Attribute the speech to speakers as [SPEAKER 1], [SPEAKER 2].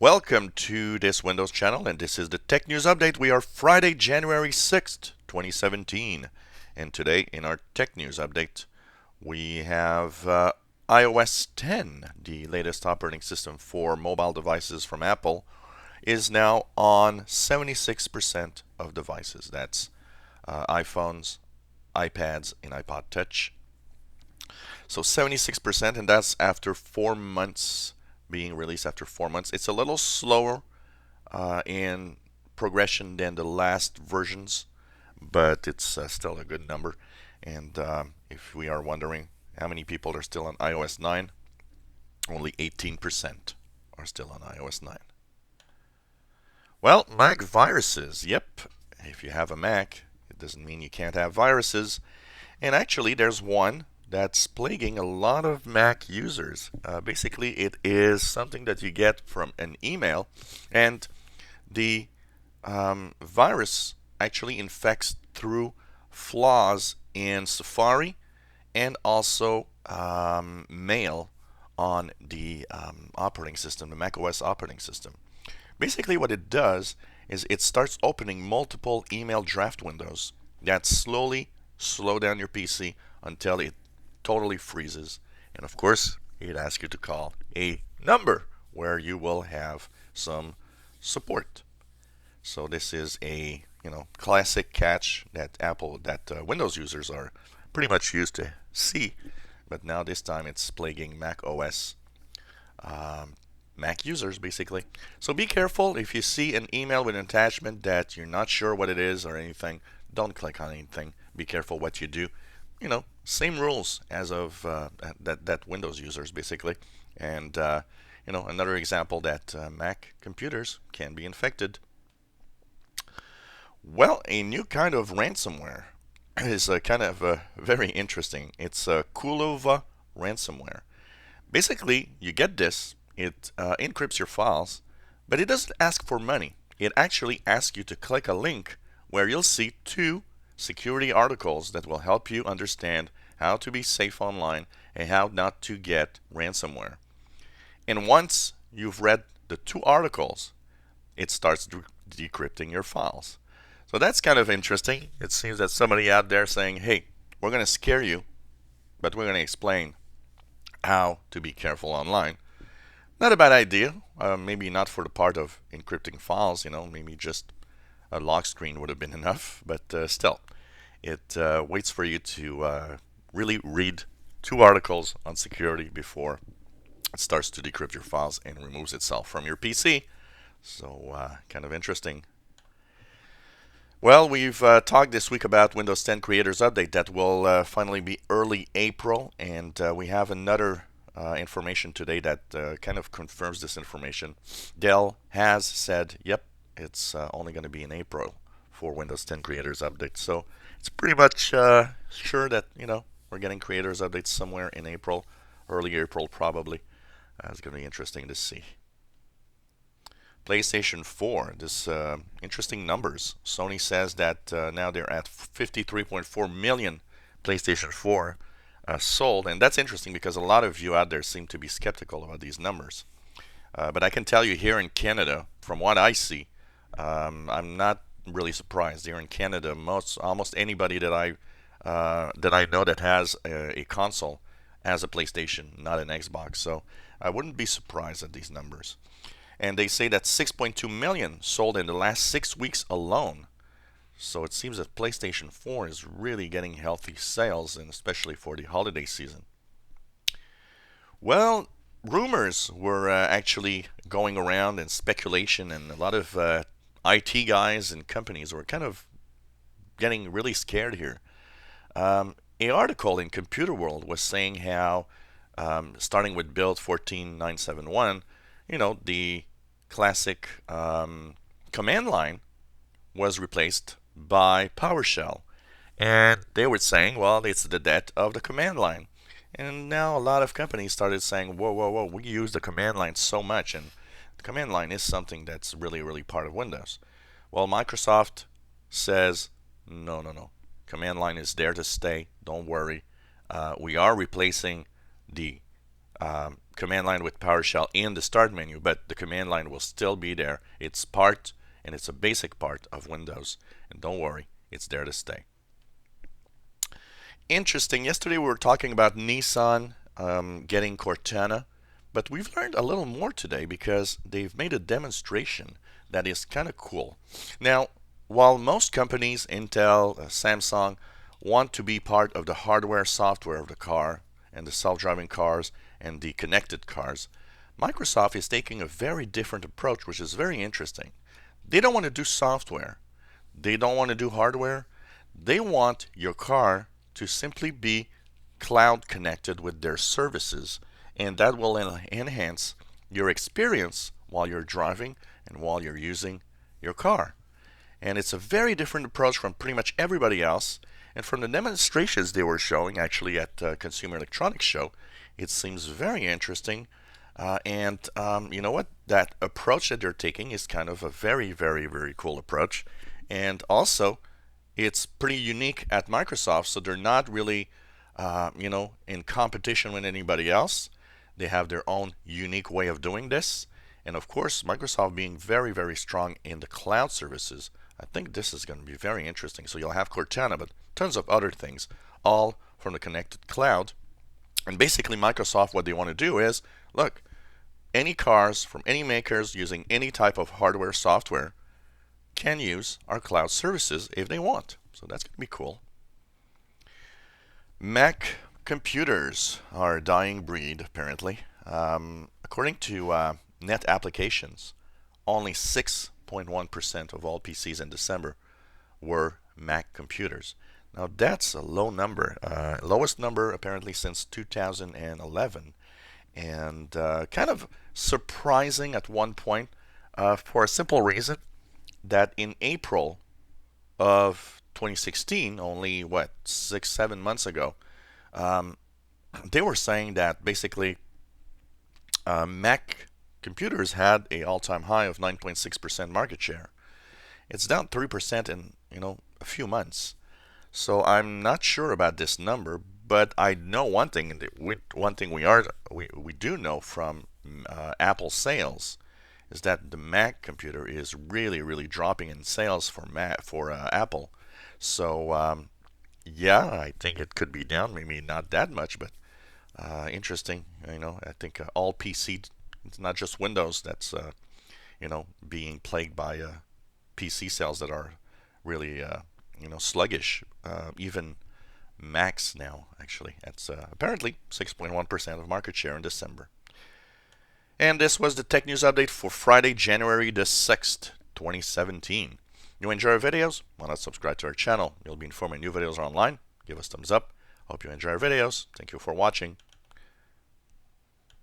[SPEAKER 1] Welcome to this Windows channel, and this is the Tech News Update. We are Friday, January 6th, 2017. And today in our Tech News Update, we have iOS 10, the latest operating system for mobile devices from Apple, is now on 76% of devices. That's iPhones, iPads, and iPod Touch. So 76%, and that's after 4 months being released after 4 months. It's a little slower in progression than the last versions, but it's still a good number. And if we are wondering how many people are still on iOS 9, only 18% are still on iOS 9. Well, Mac viruses. Yep, if you have a Mac, it doesn't mean you can't have viruses. And actually, there's one that's plaguing a lot of Mac users. Basically, it is something that you get from an email, and the virus actually infects through flaws in Safari and also Mail on the operating system, the macOS operating system. Basically, what it does is it starts opening multiple email draft windows that slowly slow down your PC until it totally freezes. And of course, it asks you to call a number where you will have some support. So this is a classic catch that Windows users are pretty much used to see, but now this time it's plaguing Mac OS Mac users basically. So be careful if you see an email with an attachment that you're not sure what it is or anything. Don't click on anything. Be careful what you do. Same rules as of that Windows users basically. And another example that Mac computers can be infected. Well, a new kind of ransomware is kind of very interesting. It's Kulova ransomware. Basically, you get this. It encrypts your files, but it doesn't ask for money. It actually asks you to click a link where you'll see two security articles that will help you understand how to be safe online and how not to get ransomware. And once you've read the two articles, it starts decrypting your files. So that's kind of interesting. It seems that somebody out there saying, hey, we're going to scare you, but we're going to explain how to be careful online. Not a bad idea. Maybe not for the part of encrypting files, maybe just a lock screen would have been enough, but still, it waits for you to really read two articles on security before it starts to decrypt your files and removes itself from your PC. So kind of interesting. Well, we've talked this week about Windows 10 Creators Update that will finally be early April, and we have another information today that kind of confirms this information. Dell has said, yep, it's only going to be in April for Windows 10 Creators Update. So it's pretty much sure that, we're getting Creators Updates somewhere in April, early April probably. It's going to be interesting to see. PlayStation 4, this interesting numbers. Sony says that now they're at 53.4 million PlayStation 4 sold, and that's interesting because a lot of you out there seem to be skeptical about these numbers. But I can tell you here in Canada, from what I see, I'm not really surprised. Here in Canada, almost anybody that I know that has a console has a PlayStation, not an Xbox. So I wouldn't be surprised at these numbers. And they say that 6.2 million sold in the last 6 weeks alone. So it seems that PlayStation 4 is really getting healthy sales, and especially for the holiday season. Well, rumors were actually going around, and speculation, and a lot of IT guys and companies were kind of getting really scared here. An article in Computer World was saying how, starting with build 14971, the classic command line was replaced by PowerShell. And they were saying, well, it's the death of the command line. And now a lot of companies started saying, whoa, whoa, whoa, we use the command line so much, and the command line is something that's really, really part of Windows. Well, Microsoft says, no, no, no. Command line is there to stay. Don't worry. We are replacing the command line with PowerShell in the start menu, but the command line will still be there. It's part, and it's a basic part of Windows. And don't worry, it's there to stay. Interesting. Yesterday we were talking about Nissan getting Cortana, but we've learned a little more today because they've made a demonstration that is kind of cool. Now, while most companies, Intel, Samsung, want to be part of the hardware software of the car and the self-driving cars and the connected cars, Microsoft is taking a very different approach, which is very interesting. They don't want to do software. They don't want to do hardware. They want your car to simply be cloud connected with their services, and that will enhance your experience while you're driving and while you're using your car. And it's a very different approach from pretty much everybody else. And from the demonstrations they were showing actually at Consumer Electronics Show, it seems very interesting. You know what? That approach that they're taking is kind of a very, very, very cool approach. And also, it's pretty unique at Microsoft, so they're not really, in competition with anybody else. They have their own unique way of doing this. And of course, Microsoft being very, very strong in the cloud services, I think this is going to be very interesting. So you'll have Cortana, but tons of other things, all from the connected cloud. And basically, Microsoft, what they want to do is, look, any cars from any makers using any type of hardware software can use our cloud services if they want. So that's going to be cool. Mac computers are a dying breed, apparently. According to Net Applications, only 6.1% of all PCs in December were Mac computers. Now that's a low number, lowest number apparently since 2011, and kind of surprising at one point for a simple reason that in April of 2016, only 6-7 months ago, they were saying that basically Mac computers had a all-time high of 9.6% market share. It's down 3% in a few months. So I'm not sure about this number, but I know one thing. One thing we do know from Apple sales is that the Mac computer is really dropping in sales for Apple. So yeah, I think it could be down, maybe not that much, but interesting. I think all PC, it's not just Windows that's being plagued by PC sales that are really sluggish. Even Macs now, actually, that's apparently 6.1% of market share in December. And this was the Tech News Update for Friday, January the 6th, 2017. You enjoy our videos? Why not subscribe to our channel? You'll be informed when new videos are online. Give us thumbs up. Hope you enjoy our videos. Thank you for watching.